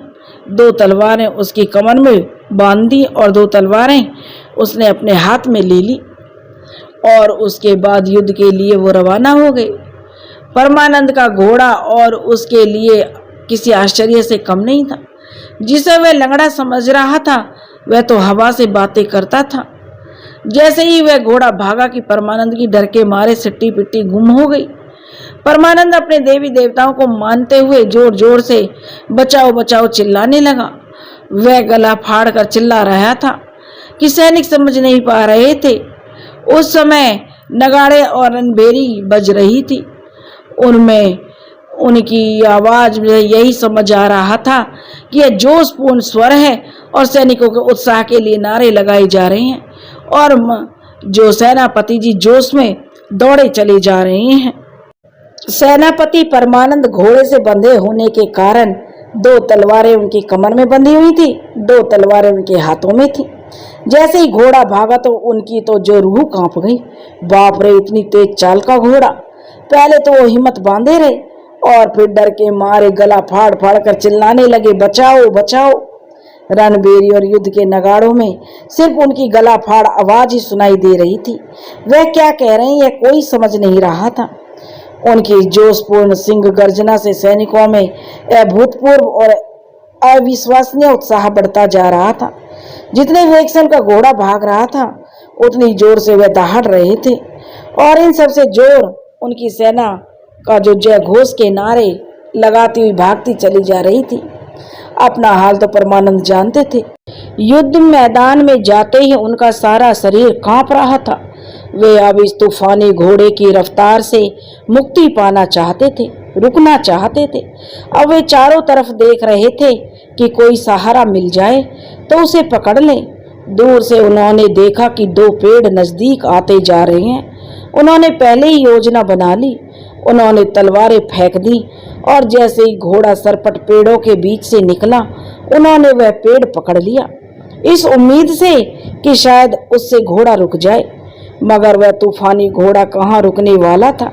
A: 2 तलवारें उसकी कमर में बांध दी और 2 तलवारें उसने अपने हाथ में ले ली और उसके बाद युद्ध के लिए वो रवाना हो गए। परमानंद का घोड़ा और उसके लिए किसी आश्चर्य से कम नहीं था। जिसे वह लंगड़ा समझ रहा था वह तो हवा से बातें करता था। जैसे ही वह घोड़ा भागा कि परमानंद की डर के मारे सिट्टी पिट्टी गुम हो गई। परमानंद अपने देवी देवताओं को मानते हुए जोर जोर से बचाओ बचाओ चिल्लाने लगा। वह गला फाड़ कर चिल्ला रहा था कि सैनिक समझ नहीं पा रहे थे। उस समय नगाड़े और रणभेरी बज रही थी। उनमें उनकी आवाज में यही समझ आ रहा था कि यह जोशपूर्ण स्वर है और सैनिकों के उत्साह के लिए नारे लगाए जा रहे हैं और जो सेनापति जी जोश में दौड़े चले जा रहे हैं। सेनापति परमानंद घोड़े से बंधे होने के कारण 2 तलवारें उनकी कमर में बंधी हुई थी, 2 तलवारें उनके हाथों में थी। जैसे ही घोड़ा भागा तो उनकी तो जो रूह कांप गई। बाप रे, इतनी तेज चाल का घोड़ा! पहले तो वो हिम्मत बांधे रहे और फिर डर के मारे गला फाड़ फाड़ कर चिल्लाने लगे, बचाओ बचाओ। रणभेरी और युद्ध के नगाड़ों में सिर्फ उनकी गला फाड़ आवाज ही सुनाई दे रही थी। वह क्या कह रहे हैं यह कोई समझ नहीं रहा था। उनकी जोशपूर्ण सिंह गर्जना से सैनिकों में अभूतपूर्व और अविश्वसनीय उत्साह बढ़ता जा रहा था। जितने वेग से उनका घोड़ा भाग रहा था उतनी जोर से वह दहाड़ रहे थे और इन सबसे जोर उनकी सेना का जो जय घोष के नारे लगाती हुई भागती चली जा रही थी। अपना हाल तो परमानंद जानते थे। युद्ध मैदान में जाते ही उनका सारा शरीर कांप रहा था। वे अब इस तूफानी घोड़े की रफ्तार से मुक्ति पाना चाहते थे, रुकना चाहते थे। अब वे चारों तरफ देख रहे थे कि कोई सहारा मिल जाए तो उसे पकड़ लें। दूर से उन्होंने देखा कि 2 पेड़ नजदीक आते जा रहे हैं। उन्होंने पहले ही योजना बना ली। उन्होंने तलवारें फेंक दी और जैसे ही घोड़ा सरपट पेड़ों के बीच से निकला उन्होंने वह पेड़ पकड़ लिया, इस उम्मीद से कि शायद उससे घोड़ा रुक जाए। मगर वह तूफानी घोड़ा कहाँ रुकने वाला था।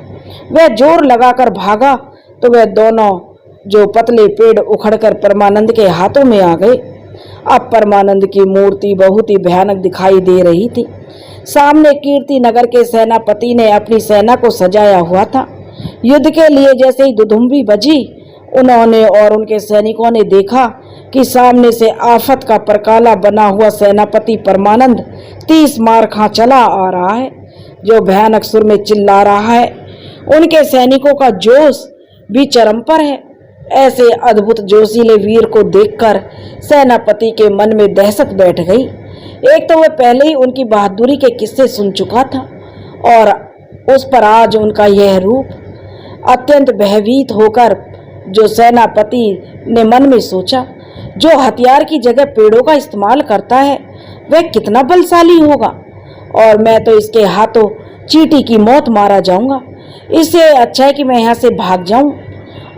A: वह जोर लगाकर भागा तो वह दोनों जो पतले पेड़ उखड़कर परमानंद के हाथों में आ गए। अब परमानंद की मूर्ति बहुत ही भयानक दिखाई दे रही थी। सामने कीर्ति नगर के सेनापति ने अपनी सेना को सजाया हुआ था। युद्ध के लिए जैसे ही दुधुम्बी बजी उन्होंने और उनके सैनिकों ने देखा कि सामने से आफत का परकाला बना हुआ सेनापति परमानंद 30 मार खा चला आ रहा है, जो भयानक सुर में चिल्ला रहा है। उनके सैनिकों का जोश भी चरम पर है। ऐसे अद्भुत जोशीले वीर को देखकर सेनापति के मन में दहशत बैठ गई। एक तो वह पहले ही उनकी बहादुरी के किस्से सुन चुका था और उस पर आज उनका यह रूप। अत्यंत भयभीत होकर जो सेनापति ने मन में सोचा, जो हथियार की जगह पेड़ों का इस्तेमाल करता है वह कितना बलशाली होगा, और मैं तो इसके हाथों चींटी की मौत मारा जाऊंगा। इससे अच्छा है कि मैं यहाँ से भाग जाऊं।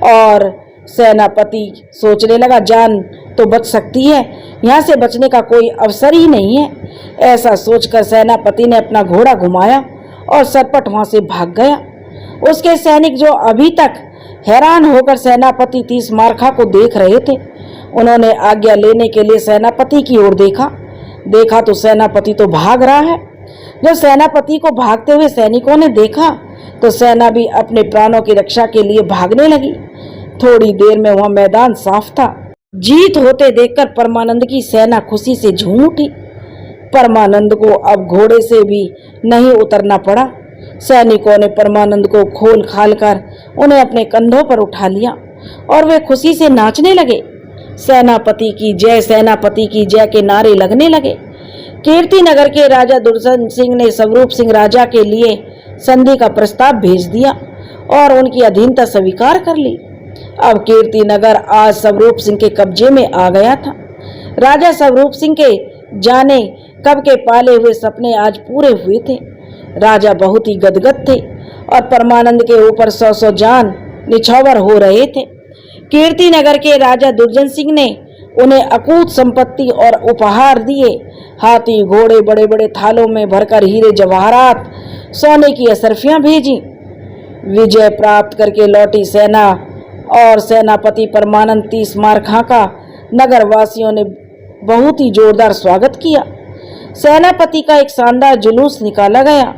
A: और सेनापति सोचने लगा, जान तो बच सकती है, यहाँ से बचने का कोई अवसर ही नहीं है। ऐसा सोचकर सेनापति ने अपना घोड़ा घुमाया और सरपट वहां से भाग गया। उसके सैनिक जो अभी तक हैरान होकर सेनापति 30 मारखा को देख रहे थे, उन्होंने आज्ञा लेने के लिए सेनापति की ओर देखा तो सेनापति तो भाग रहा है। जब सेनापति को भागते हुए सैनिकों ने देखा तो सेना भी अपने प्राणों की रक्षा के लिए भागने लगी। थोड़ी देर में वह मैदान साफ था। जीत होते देखकर परमानंद की सेना खुशी से झूम उठी। परमानंद को अब घोड़े से भी नहीं उतरना पड़ा। सैनिकों ने परमानंद को खोल खाल कर उन्हें अपने कंधों पर उठा लिया और वे खुशी से नाचने लगे। सेनापति की जय के नारे लगने लगे। कीर्ति नगर के राजा दुर्जन सिंह ने स्वरूप सिंह राजा के लिए संधि का प्रस्ताव भेज दिया और उनकी अधीनता स्वीकार कर ली। अब कीर्ति नगर आज स्वरूप सिंह के कब्जे में आ गया था। राजा स्वरूप सिंह के जाने कब के पाले हुए सपने आज पूरे हुए थे। राजा बहुत ही गदगद थे और परमानंद के ऊपर 100 जान निछावर हो रहे थे। कीर्ति नगर के राजा दुर्जन सिंह ने उन्हें अकूत संपत्ति और उपहार दिए। हाथी घोड़े बड़े बड़े थालों में भरकर हीरे जवाहरात सोने की असरफियां भेजी। विजय प्राप्त करके लौटी सेना और सेनापति परमानंद 30 मारखा का नगर वासियों ने बहुत ही जोरदार स्वागत किया। सेनापति का एक शानदार जुलूस निकाला गया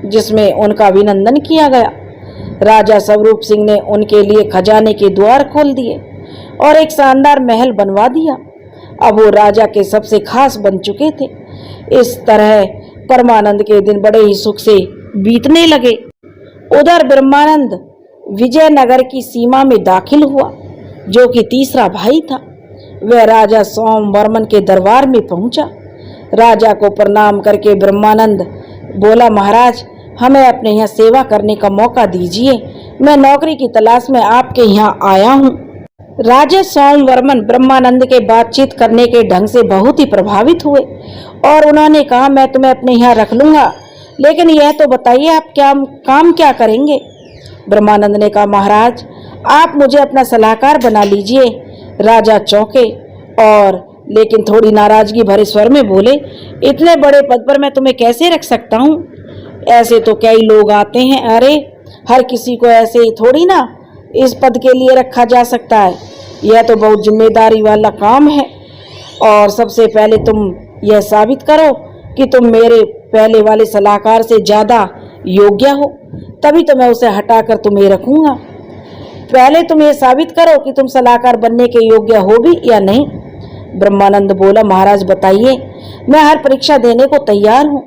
A: जिसमें उनका अभिनंदन किया गया। राजा स्वरूप सिंह ने उनके लिए खजाने के द्वार खोल दिए और एक शानदार महल बनवा दिया। अब वो राजा के सबसे खास बन चुके थे। इस तरह परमानंद के दिन बड़े ही सुख से बीतने लगे। उधर ब्रह्मानंद विजयनगर की सीमा में दाखिल हुआ, जो कि तीसरा भाई था। वह राजा सोमवर्मन के दरबार में पहुंचा। राजा को प्रणाम करके ब्रह्मानंद बोला, महाराज हमें अपने यहाँ सेवा करने का मौका दीजिए। मैं नौकरी की तलाश में आपके यहाँ आया हूँ। राजा सोमवर्मन ब्रह्मानंद के बातचीत करने के ढंग से बहुत ही प्रभावित हुए और उन्होंने कहा, मैं तुम्हें अपने यहाँ रख लूंगा, लेकिन यह तो बताइए आप काम क्या करेंगे। ब्रह्मानंद ने कहा, महाराज आप मुझे अपना सलाहकार बना लीजिए। राजा चौंके और लेकिन थोड़ी नाराजगी भरे स्वर में बोले, इतने बड़े पद पर मैं तुम्हें कैसे रख सकता हूँ। ऐसे तो कई लोग आते हैं, अरे हर किसी को ऐसे ही थोड़ी ना इस पद के लिए रखा जा सकता है। यह तो बहुत जिम्मेदारी वाला काम है और सबसे पहले तुम यह साबित करो कि तुम मेरे पहले वाले सलाहकार से ज्यादा योग्य हो, तभी तो मैं उसे हटाकर तुम्हें रखूंगा। पहले तुम ये साबित करो कि तुम सलाहकार बनने के योग्य हो भी या नहीं। ब्रह्मानंद बोला, महाराज बताइए, मैं हर परीक्षा देने को तैयार हूँ।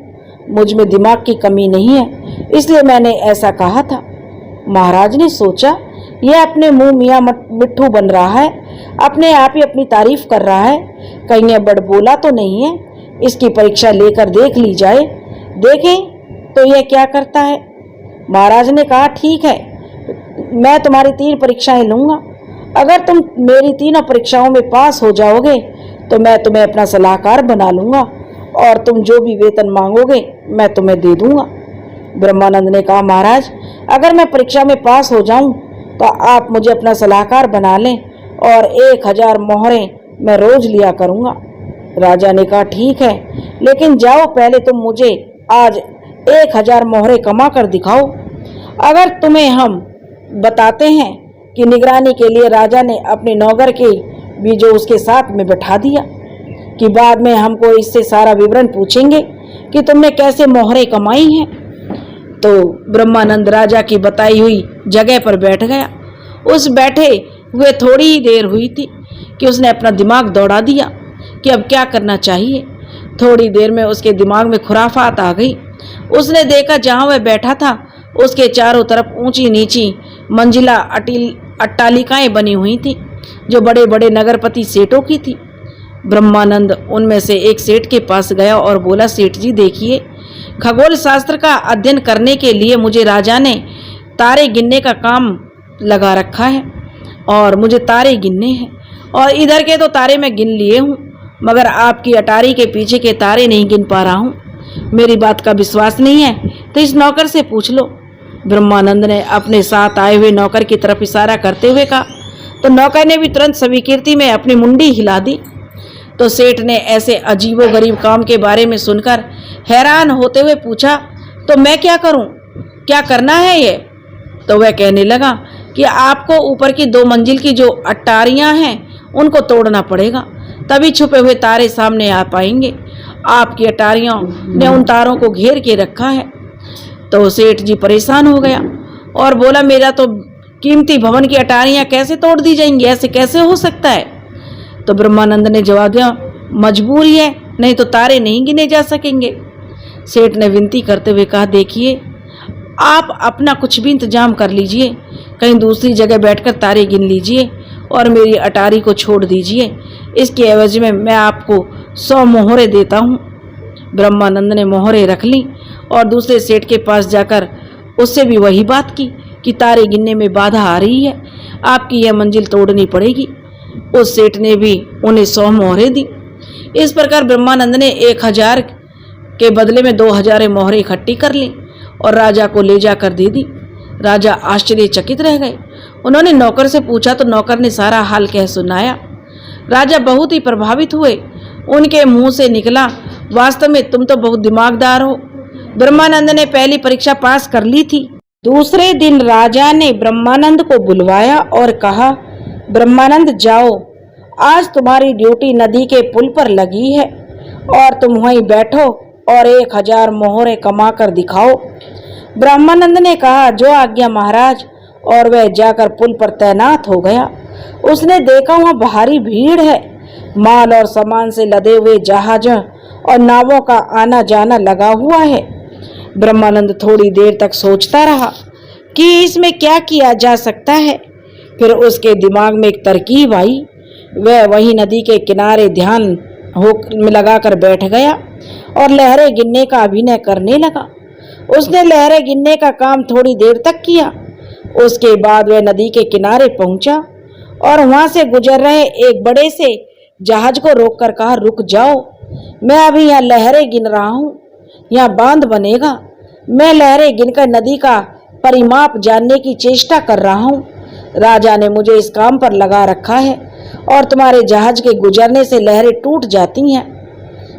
A: मुझ में दिमाग की कमी नहीं है, इसलिए मैंने ऐसा कहा था। महाराज ने सोचा, यह अपने मुंह मियाँ मिट्ठू बन रहा है, अपने आप ही अपनी तारीफ कर रहा है, कहीं यह बड़बोला तो नहीं है। इसकी परीक्षा लेकर देख ली जाए, देखें तो यह क्या करता है। महाराज ने कहा, ठीक है, मैं तुम्हारी 3 परीक्षाएं लूंगा। अगर तुम मेरी तीनों परीक्षाओं में पास हो जाओगे तो मैं तुम्हें अपना सलाहकार बना लूंगा और तुम जो भी वेतन मांगोगे मैं तुम्हें दे दूंगा। ब्रह्मानंद ने कहा, महाराज अगर मैं परीक्षा में पास हो जाऊं तो आप मुझे अपना सलाहकार बना लें और 1000 मोहरें मैं रोज लिया करूंगा। राजा ने कहा, ठीक है, लेकिन जाओ पहले तुम मुझे आज 1000 मोहरें कमा कर दिखाओ। अगर तुम्हें हम बताते हैं कि निगरानी के लिए राजा ने अपने नौकर के भी जो उसके साथ में बैठा दिया कि बाद में हमको इससे सारा विवरण पूछेंगे कि तुमने कैसे मोहरें कमाई हैं, तो ब्रह्मानंद राजा की बताई हुई जगह पर बैठ गया। उस बैठे हुए थोड़ी ही देर हुई थी कि उसने अपना दिमाग दौड़ा दिया कि अब क्या करना चाहिए। थोड़ी देर में उसके दिमाग में खुराफात आ गई। उसने देखा जहाँ वह बैठा था उसके चारों तरफ ऊंची नीची मंजिला अट्टालिकाएं बनी हुई थी जो बड़े बड़े नगरपति सेठों की थी। ब्रह्मानंद उनमें से एक सेठ के पास गया और बोला, सेठ जी देखिए, खगोल शास्त्र का अध्ययन करने के लिए मुझे राजा ने तारे गिनने का काम लगा रखा है और मुझे तारे गिनने हैं और इधर के तो तारे मैं गिन लिए हूँ, मगर आपकी अटारी के पीछे के तारे नहीं गिन पा रहा हूँ। मेरी बात का विश्वास नहीं है तो इस नौकर से पूछ लो। ब्रह्मानंद ने अपने साथ आए हुए नौकर की तरफ इशारा करते हुए कहा, तो नौकर ने भी तुरंत स्वीकृति में अपनी मुंडी हिला दी। तो सेठ ने ऐसे अजीबोगरीब काम के बारे में सुनकर हैरान होते हुए पूछा, तो मैं क्या करूं, क्या करना है ये? तो वह कहने लगा कि आपको ऊपर की 2 मंजिल की जो अटारियां हैं उनको तोड़ना पड़ेगा, तभी छुपे हुए तारे सामने आ पाएंगे। आपकी अटारियों ने उन तारों को घेर के रखा है। तो सेठ जी परेशान हो गया और बोला, मेरा तो कीमती भवन की अटारियां कैसे तोड़ दी जाएंगी, ऐसे कैसे हो सकता है? तो ब्रह्मानंद ने जवाब दिया, मजबूरी है, नहीं तो तारे नहीं गिने जा सकेंगे। सेठ ने विनती करते हुए कहा, देखिए आप अपना कुछ भी इंतजाम कर लीजिए, कहीं दूसरी जगह बैठकर तारे गिन लीजिए और मेरी अटारी को छोड़ दीजिए। इसके एवज में मैं आपको 100 मोहरे देता हूँ। ब्रह्मानंद ने मोहरे रख ली और दूसरे सेठ के पास जाकर उससे भी वही बात की कि तारे गिनने में बाधा आ रही है, आपकी यह मंजिल तोड़नी पड़ेगी। उस सेठ ने भी उन्हें 100 मोहरे दी। इस प्रकार ब्रह्मानंद ने 1000 के बदले में 2000 मोहरे इकट्ठी कर ली और राजा को ले जाकर दे दी। राजा आश्चर्यचकित रह गए। उन्होंने नौकर से पूछा तो नौकर ने सारा हाल कह सुनाया। राजा बहुत ही प्रभावित हुए। उनके मुंह से निकला, वास्तव में तुम तो बहुत दिमागदार हो। ब्रह्मानंद ने पहली परीक्षा पास कर ली थी। दूसरे दिन राजा ने ब्रह्मानंद को बुलवाया और कहा, ब्रह्मानंद जाओ, आज तुम्हारी ड्यूटी नदी के पुल पर लगी है और तुम वहीं बैठो और 1000 मोहरे कमा कर दिखाओ। ब्रह्मानंद ने कहा, जो आज्ञा महाराज, और वह जाकर पुल पर तैनात हो गया। उसने देखा वहाँ भारी भीड़ है, माल और सामान से लदे हुए जहाजों और नावों का आना जाना लगा हुआ है। ब्रह्मानंद थोड़ी देर तक सोचता रहा कि इसमें क्या किया जा सकता है। फिर उसके दिमाग में एक तरकीब आई। वह वहीं नदी के किनारे ध्यान लगाकर बैठ गया और लहरें गिनने का अभिनय करने लगा। उसने लहरें गिनने का काम थोड़ी देर तक किया। उसके बाद वह नदी के किनारे पहुंचा और वहां से गुजर रहे एक बड़े से जहाज को रोककर कहा, रुक जाओ, मैं अभी यहाँ लहरें गिन रहा हूँ, यहाँ बांध बनेगा। मैं लहरें गिनकर नदी का परिमाप जानने की चेष्टा कर रहा हूँ। राजा ने मुझे इस काम पर लगा रखा है और तुम्हारे जहाज के गुजरने से लहरें टूट जाती हैं।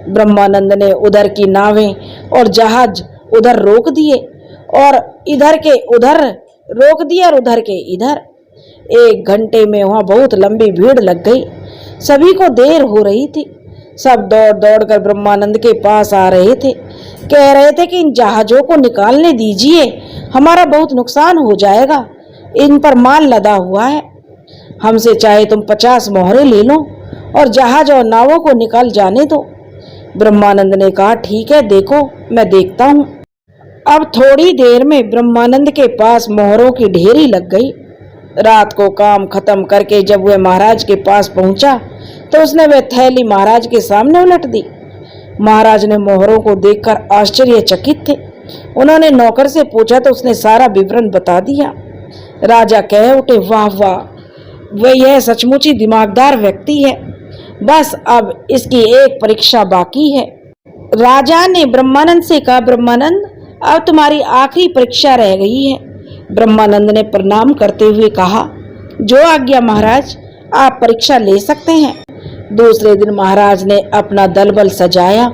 A: ब्रह्मानंद ने उधर की नावें और जहाज उधर रोक दिए और इधर के उधर रोक दिया और उधर के इधर। 1 घंटे में वहाँ बहुत लंबी भीड़ लग गई। सभी को देर हो रही थी। सब दौड़ दौड़ कर ब्रह्मानंद के पास आ रहे थे, कह रहे थे कि इन जहाजों को निकालने दीजिए, हमारा बहुत नुकसान हो जाएगा, इन पर माल लदा हुआ है। हमसे चाहे तुम 50 मोहरे ले लो और जहाज और नावों को निकाल जाने दो। ब्रह्मानंद ने कहा, ठीक है, देखो, मैं देखता हूँ। अब थोड़ी देर में ब्रह्मानंद के पास मोहरों की ढेरी लग गई। रात को काम खत्म करके जब वह महाराज के पास पहुंचा तो उसने वह थैली महाराज के सामने उलट दी। महाराज ने मोहरों को देखकर आश्चर्यचकित थे। उन्होंने नौकर से पूछा तो उसने सारा विवरण बता दिया। राजा कह उठे, वाह वाह, वह यह सचमुच ही दिमागदार व्यक्ति है। बस अब इसकी एक परीक्षा बाकी है। राजा ने ब्रह्मानंद से कहा, ब्रह्मानंद, अब तुम्हारी आखिरी परीक्षा रह गई है। ब्रह्मानंद ने प्रणाम करते हुए कहा, जो आज्ञा महाराज, आप परीक्षा ले सकते हैं। दूसरे दिन महाराज ने अपना दलबल सजाया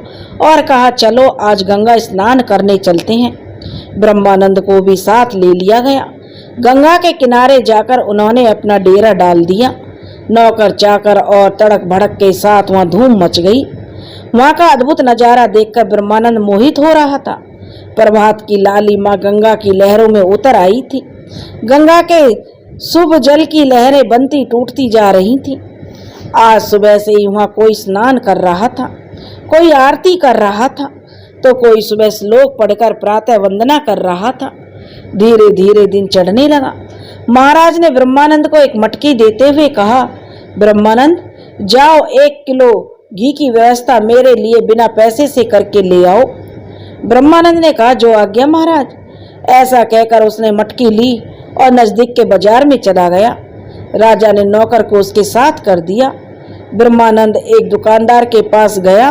A: और कहा, चलो आज गंगा स्नान करने चलते हैं। ब्रह्मानंद को भी साथ ले लिया गया। गंगा के किनारे जाकर उन्होंने अपना डेरा डाल दिया। नौकर चाकर और तड़क भड़क के साथ वहां धूम मच गई। वहां का अद्भुत नजारा देखकर ब्रह्मानंद मोहित हो रहा था। प्रभात की लालिमा गंगा की लहरों में उतर आई थी। गंगा के शुभ जल की लहरें बनती टूटती जा रही थी। आज सुबह से ही वहाँ कोई स्नान कर रहा था, कोई आरती कर रहा था, तो कोई सुबह श्लोक पढ़कर प्रातः वंदना कर रहा था। धीरे धीरे दिन चढ़ने लगा। महाराज ने ब्रह्मानंद को एक मटकी देते हुए कहा, ब्रह्मानंद जाओ 1 किलो घी की व्यवस्था मेरे लिए बिना पैसे से करके ले आओ। ब्रह्मानंद ने कहा, जो आज्ञा महाराज। ऐसा कहकर उसने मटकी ली और नजदीक के बाजार में चला गया। राजा ने नौकर को उसके साथ कर दिया। ब्रह्मानंद एक दुकानदार के पास गया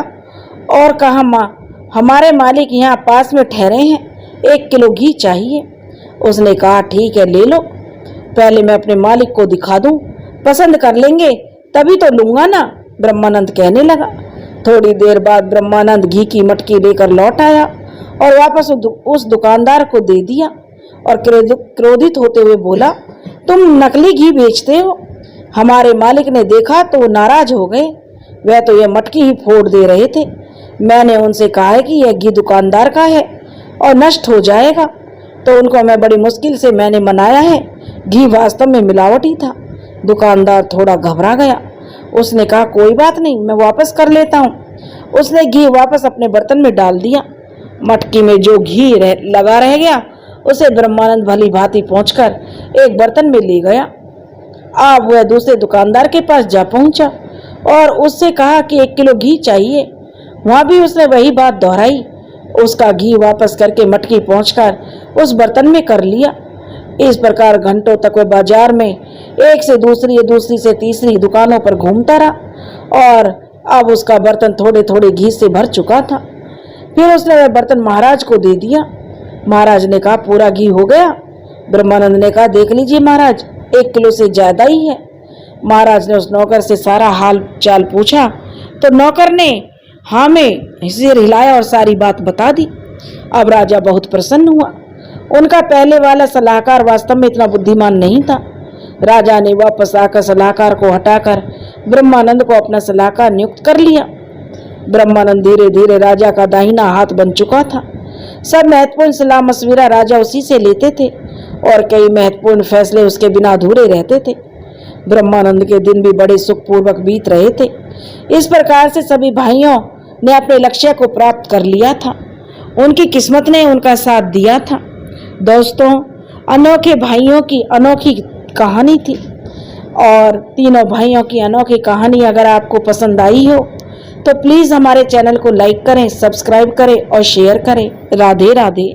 A: और कहा, माँ हमारे मालिक यहाँ पास में ठहरे हैं, 1 किलो घी चाहिए। उसने कहा, ठीक है ले लो, पहले मैं अपने मालिक को दिखा दूं, पसंद कर लेंगे तभी तो लूंगा ना, ब्रह्मानंद कहने लगा। थोड़ी देर बाद ब्रह्मानंद घी की मटकी लेकर लौट आया और वापस उस दुकानदार को दे दिया और क्रोधित होते हुए बोला, तुम नकली घी बेचते हो। हमारे मालिक ने देखा तो वो नाराज हो गए, वह तो यह मटकी ही फोड़ दे रहे थे। मैंने उनसे कहा है कि यह घी दुकानदार का है और नष्ट हो जाएगा, तो उनको मैं बड़ी मुश्किल से मैंने मनाया है। घी वास्तव में मिलावटी था। दुकानदार थोड़ा घबरा गया। उसने कहा, कोई बात नहीं, मैं वापस कर लेता हूँ। उसने घी वापस अपने बर्तन में डाल दिया। मटकी में जो घी लगा रह गया उसे ब्रह्मानंद भली भांति पहुंचकर एक बर्तन में ले गया। अब वह दूसरे दुकानदार के पास जा पहुंचा और उससे कहा कि 1 किलो घी चाहिए। वहां भी उसने वही बात दोहराई। उसका घी वापस करके मटकी पहुंचकर उस बर्तन में कर लिया। इस प्रकार घंटों तक वह बाजार में एक से दूसरी से तीसरी दुकानों पर घूमता रहा और अब उसका बर्तन थोड़े थोड़े घी से भर चुका था। फिर उसने वह बर्तन महाराज को दे दिया। महाराज ने कहा, पूरा घी हो गया? ब्रह्मानंद ने कहा, देख लीजिए महाराज, 1 किलो से ज्यादा ही है। महाराज ने उस नौकर से सारा हाल चाल पूछा तो नौकर ने हाँ में सिर हिलाया और सारी बात बता दी। अब राजा बहुत प्रसन्न हुआ। उनका पहले वाला सलाहकार वास्तव में इतना बुद्धिमान नहीं था। राजा ने वापस आकर सलाहकार को हटाकर ब्रह्मानंद को अपना सलाहकार नियुक्त कर लिया। ब्रह्मानंद धीरे धीरे राजा का दाहिना हाथ बन चुका था। सब महत्वपूर्ण सलाह मशविरा राजा उसी से लेते थे और कई महत्वपूर्ण फैसले उसके बिना अधूरे रहते थे। ब्रह्मानंद के दिन भी बड़े सुखपूर्वक बीत रहे थे। इस प्रकार से सभी भाइयों ने अपने लक्ष्य को प्राप्त कर लिया था। उनकी किस्मत ने उनका साथ दिया था। दोस्तों, अनोखे भाइयों की अनोखी कहानी थी और तीनों भाइयों की अनोखी कहानी अगर आपको पसंद आई हो तो प्लीज़ हमारे चैनल को लाइक करें, सब्सक्राइब करें और शेयर करें। राधे राधे।